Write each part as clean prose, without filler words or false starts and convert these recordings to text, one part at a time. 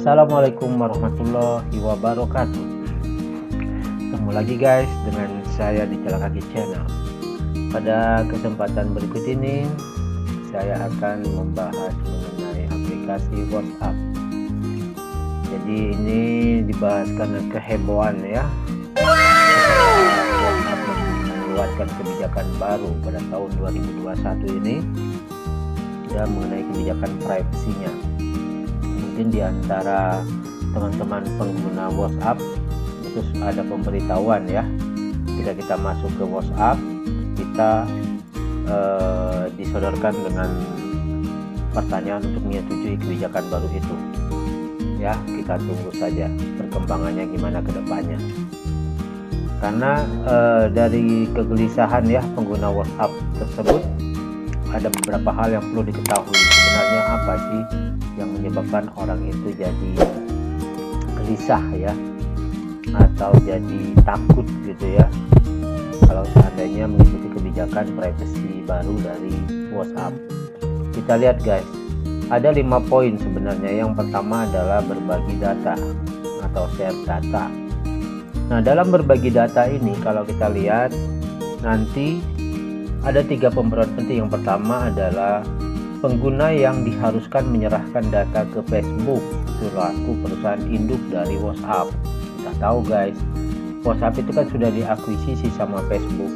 Assalamualaikum warahmatullahi wabarakatuh. Ketemu lagi guys dengan saya di Jalan Kaki Channel. Pada kesempatan berikut ini saya akan membahas mengenai aplikasi WhatsApp. Jadi ini dibahas karena kehebohan ya. WhatsApp mengeluarkan kebijakan baru pada tahun 2021 ini dan mengenai kebijakan privasinya. Mungkin di antara teman-teman pengguna WhatsApp itu ada pemberitahuan ya, ketika kita masuk ke WhatsApp kita disodorkan dengan pertanyaan untuk menyetujui kebijakan baru itu ya. Kita tunggu saja perkembangannya gimana ke depannya, karena dari kegelisahan ya pengguna WhatsApp tersebut ada beberapa hal yang perlu diketahui. Sebenarnya apa sih yang menyebabkan orang itu jadi gelisah ya, atau jadi takut gitu ya, kalau seandainya mengikuti kebijakan privasi baru dari WhatsApp. Kita lihat guys, ada 5 poin sebenarnya. Yang pertama adalah berbagi data atau share data. Nah, dalam berbagi data ini kalau kita lihat nanti ada 3 pemberat penting. Yang pertama adalah pengguna yang diharuskan menyerahkan data ke Facebook selaku perusahaan induk dari WhatsApp. Kita tahu guys, WhatsApp itu kan sudah diakuisisi sama Facebook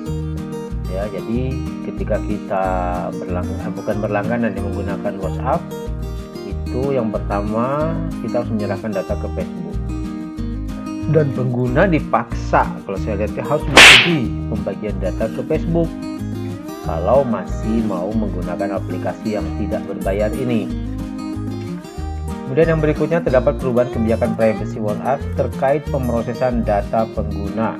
ya. Jadi ketika kita berlangganan yang menggunakan WhatsApp itu, yang pertama kita harus menyerahkan data ke Facebook, dan pengguna dipaksa, kalau saya lihat, harus menyetujui pembagian data ke Facebook kalau masih mau menggunakan aplikasi yang tidak berbayar ini. Kemudian yang berikutnya, terdapat perubahan kebijakan privasi WhatsApp terkait pemrosesan data pengguna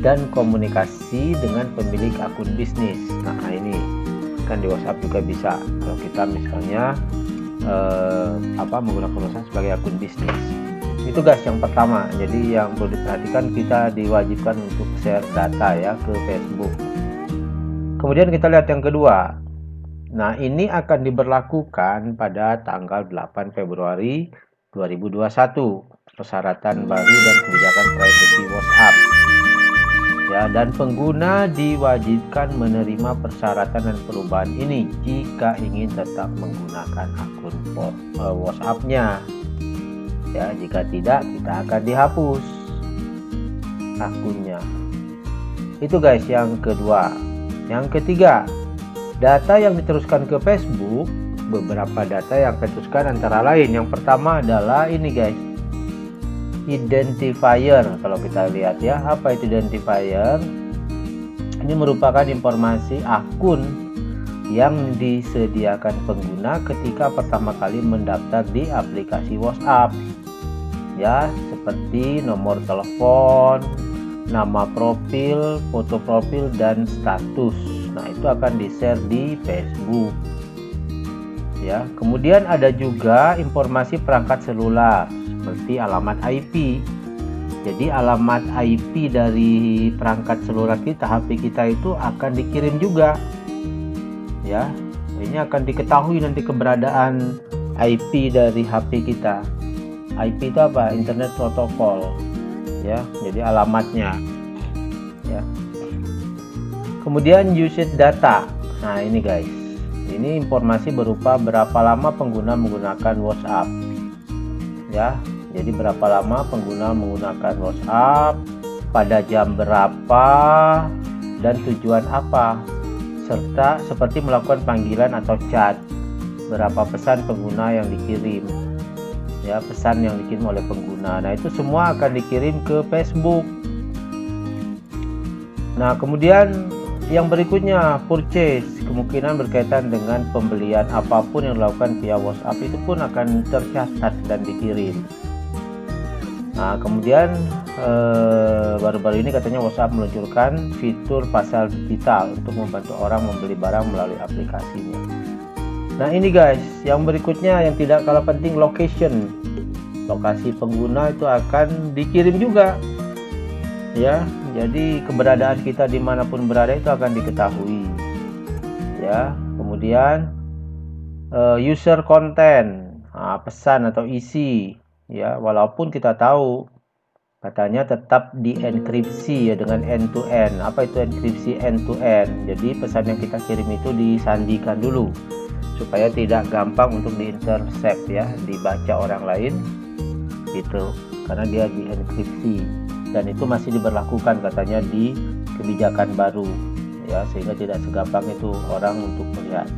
dan komunikasi dengan pemilik akun bisnis. Nah, ini kan di WhatsApp juga bisa kalau kita misalnya menggunakan WhatsApp sebagai akun bisnis. Itu guys yang pertama. Jadi yang perlu diperhatikan, kita diwajibkan untuk share data ya ke Facebook. Kemudian kita lihat yang kedua. Nah, ini akan diberlakukan pada tanggal 8 Februari 2021. Persyaratan baru dan kebijakan privasi WhatsApp. Ya, dan pengguna diwajibkan menerima persyaratan dan perubahan ini jika ingin tetap menggunakan akun WhatsApp-nya. Ya, jika tidak, kita akan dihapus akunnya. Itu guys yang kedua. Yang ketiga, data yang diteruskan ke Facebook, beberapa data yang diteruskan antara lain. Yang pertama adalah ini guys, identifier. Kalau kita lihat ya, apa itu identifier? Ini merupakan informasi akun yang disediakan pengguna ketika pertama kali mendaftar di aplikasi WhatsApp. Ya, seperti nomor telepon, nama profil, foto profil, dan status. Nah, itu akan di-share di Facebook. Ya, kemudian ada juga informasi perangkat selular seperti alamat IP. Jadi alamat IP dari perangkat selular kita, HP kita itu akan dikirim juga. Ya, ini akan diketahui nanti keberadaan IP dari HP kita. IP itu apa? Internet Protocol. Ya, jadi alamatnya ya. Kemudian usage data. Nah, ini guys, ini informasi berupa berapa lama pengguna menggunakan WhatsApp ya. Jadi berapa lama pengguna menggunakan WhatsApp, pada jam berapa, dan tujuan apa, serta seperti melakukan panggilan atau chat, berapa pesan pengguna yang dikirim ya, pesan yang dikirim oleh pengguna. Nah, itu semua akan dikirim ke Facebook. Nah, kemudian yang berikutnya, purchase. Kemungkinan berkaitan dengan pembelian apapun yang dilakukan via WhatsApp itu pun akan tercatat dan dikirim. Nah, kemudian baru-baru ini katanya WhatsApp meluncurkan fitur pasar digital untuk membantu orang membeli barang melalui aplikasinya. Nah, ini guys, yang berikutnya yang tidak kalah penting, location. Lokasi pengguna itu akan dikirim juga ya. Jadi keberadaan kita dimanapun berada itu akan diketahui ya. Kemudian user content, pesan atau isi ya, walaupun kita tahu katanya tetap dienkripsi ya dengan end to end. Apa itu enkripsi end to end? Jadi pesan yang kita kirim itu disandikan dulu supaya tidak gampang untuk diintercept ya, dibaca orang lain gitu, karena dia dienkripsi, dan itu masih diberlakukan katanya di kebijakan baru ya, sehingga tidak segampang itu orang untuk melihat.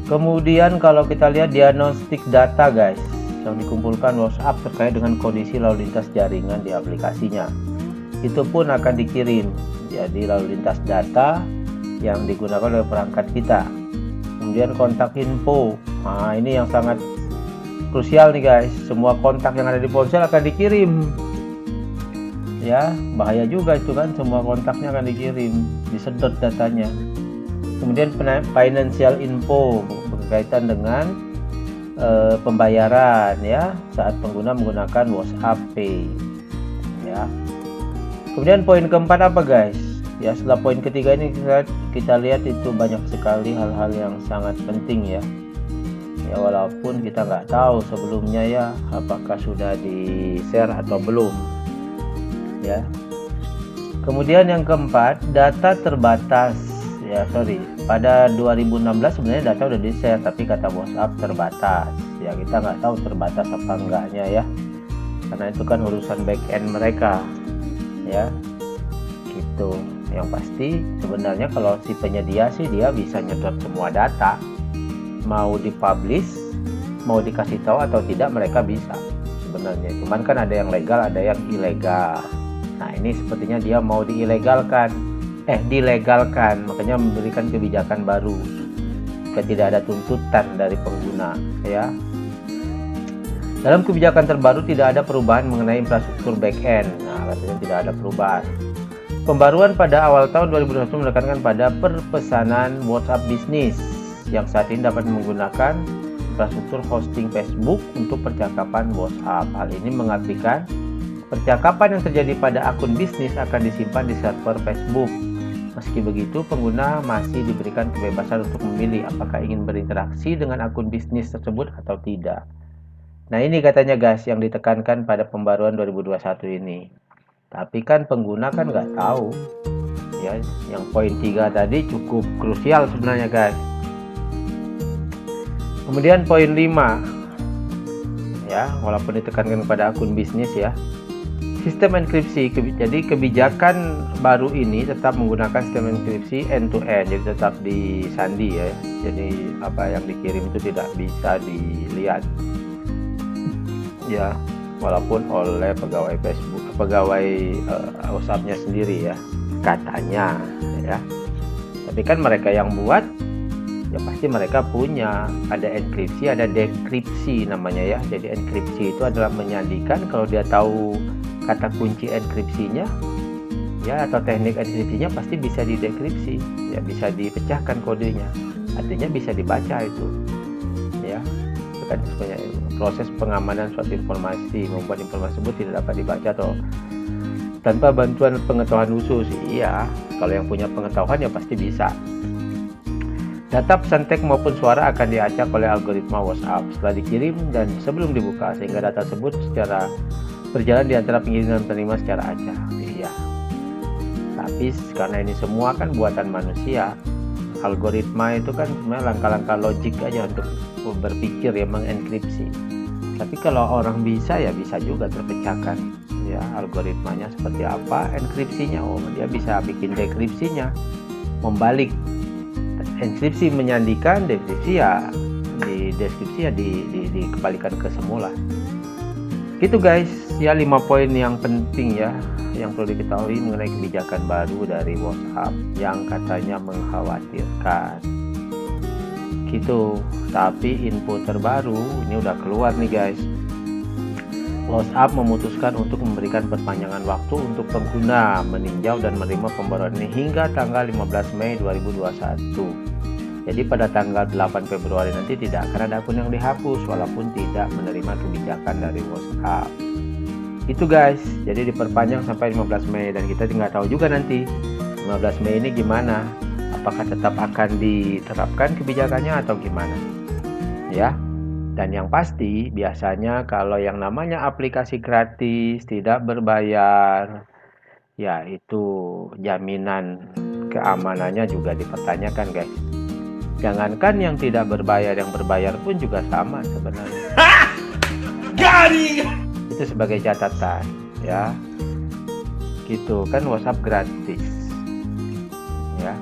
Kemudian kalau kita lihat diagnostik data guys, yang dikumpulkan WhatsApp terkait dengan kondisi lalu lintas jaringan di aplikasinya, itu pun akan dikirim. Jadi lalu lintas data yang digunakan oleh perangkat kita. Kemudian kontak info, nah ini yang sangat krusial nih guys, semua kontak yang ada di ponsel akan dikirim ya, bahaya juga itu kan, semua kontaknya akan dikirim, disedot datanya. Kemudian financial info berkaitan dengan pembayaran ya saat pengguna menggunakan WhatsApp Pay ya. Kemudian poin keempat apa guys ya, setelah poin ketiga ini kita lihat itu banyak sekali hal-hal yang sangat penting ya, walaupun kita nggak tahu sebelumnya ya apakah sudah di share atau belum ya. Kemudian yang keempat, data terbatas ya, pada 2016 sebenarnya data udah di share, tapi kata WhatsApp terbatas ya, kita nggak tahu terbatas apa enggaknya ya, karena itu kan urusan back end mereka ya gitu. Yang pasti sebenarnya kalau si penyedia sih dia bisa nyedot semua data, mau dipublish, mau dikasih tahu atau tidak mereka bisa sebenarnya, cuman kan ada yang legal ada yang ilegal. Nah ini sepertinya dia mau dilegalkan, makanya memberikan kebijakan baru supaya tidak ada tuntutan dari pengguna ya. Dalam kebijakan terbaru tidak ada perubahan mengenai infrastruktur back-end. Nah katanya tidak ada perubahan. Pembaruan pada awal tahun 2021 menekankan pada perpesanan WhatsApp Business yang saat ini dapat menggunakan infrastruktur hosting Facebook untuk percakapan WhatsApp. Hal ini mengartikan percakapan yang terjadi pada akun bisnis akan disimpan di server Facebook. Meski begitu, pengguna masih diberikan kebebasan untuk memilih apakah ingin berinteraksi dengan akun bisnis tersebut atau tidak. Nah ini katanya guys yang ditekankan pada pembaruan 2021 ini. Tapi kan pengguna kan nggak tahu ya, yang poin 3 tadi cukup krusial sebenarnya guys. Kemudian poin 5 ya, walaupun ditekankan pada akun bisnis ya, sistem enkripsi. Jadi kebijakan baru ini tetap menggunakan sistem enkripsi end to end, jadi tetap disandi ya, jadi apa yang dikirim itu tidak bisa dilihat ya, walaupun oleh pegawai Facebook, pegawai WhatsApp-nya sendiri ya katanya ya. Tapi kan mereka yang buat ya pasti mereka punya, ada enkripsi ada dekripsi namanya ya. Jadi enkripsi itu adalah menyandikan, kalau dia tahu kata kunci enkripsinya ya atau teknik enkripsinya pasti bisa didekripsi ya, bisa dipecahkan kodenya, artinya bisa dibaca itu ya. Itu kan sebenarnya proses pengamanan suatu informasi, membuat informasi tersebut tidak dapat dibaca atau tanpa bantuan pengetahuan khusus. Iya, kalau yang punya pengetahuan ya pasti bisa. Data pesan teks maupun suara akan diacak oleh algoritma WhatsApp setelah dikirim dan sebelum dibuka, sehingga data tersebut secara berjalan di antara pengirim dan penerima secara acak. Iya. Tapi karena ini semua kan buatan manusia, algoritma itu kan sebenarnya langkah-langkah logik aja untuk berpikir ya, mengenkripsi. Tapi kalau orang bisa ya bisa juga terpecahkan ya, algoritmanya seperti apa, enkripsinya, oh dia bisa bikin dekripsinya, membalik. Enkripsi menyandikan, dekripsi ya di deskripsi ya dikembalikan ke semula. Gitu guys ya, 5 poin yang penting ya yang perlu diketahui mengenai kebijakan baru dari WhatsApp yang katanya mengkhawatirkan gitu. Tapi info terbaru ini udah keluar nih guys. WhatsApp memutuskan untuk memberikan perpanjangan waktu untuk pengguna meninjau dan menerima pembaruan ini hingga tanggal 15 Mei 2021. Jadi pada tanggal 8 Februari nanti tidak akan ada akun yang dihapus walaupun tidak menerima kebijakan dari WhatsApp. Itu guys, jadi diperpanjang sampai 15 Mei dan kita nggak tahu juga nanti 15 Mei ini gimana, apakah tetap akan diterapkan kebijakannya atau gimana ya. Dan yang pasti biasanya kalau yang namanya aplikasi gratis tidak berbayar, ya itu jaminan keamanannya juga dipertanyakan, guys. Jangankan yang tidak berbayar, yang berbayar pun juga sama sebenarnya. Garing! Itu sebagai catatan, ya. Gitu kan, WhatsApp gratis, ya.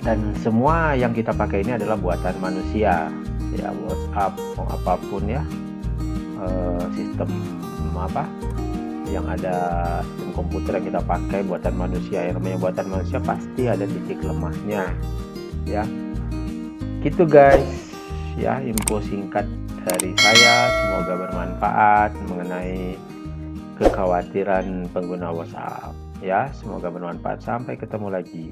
Dan semua yang kita pakai ini adalah buatan manusia, ya. WhatsApp mau apapun ya, sistem apa yang ada, sistem komputer yang kita pakai buatan manusia. Yang namanya buatan manusia pasti ada titik lemahnya, ya. Gitu guys, ya, info singkat dari saya, semoga bermanfaat mengenai kekhawatiran pengguna WhatsApp, ya. Semoga bermanfaat. Sampai ketemu lagi.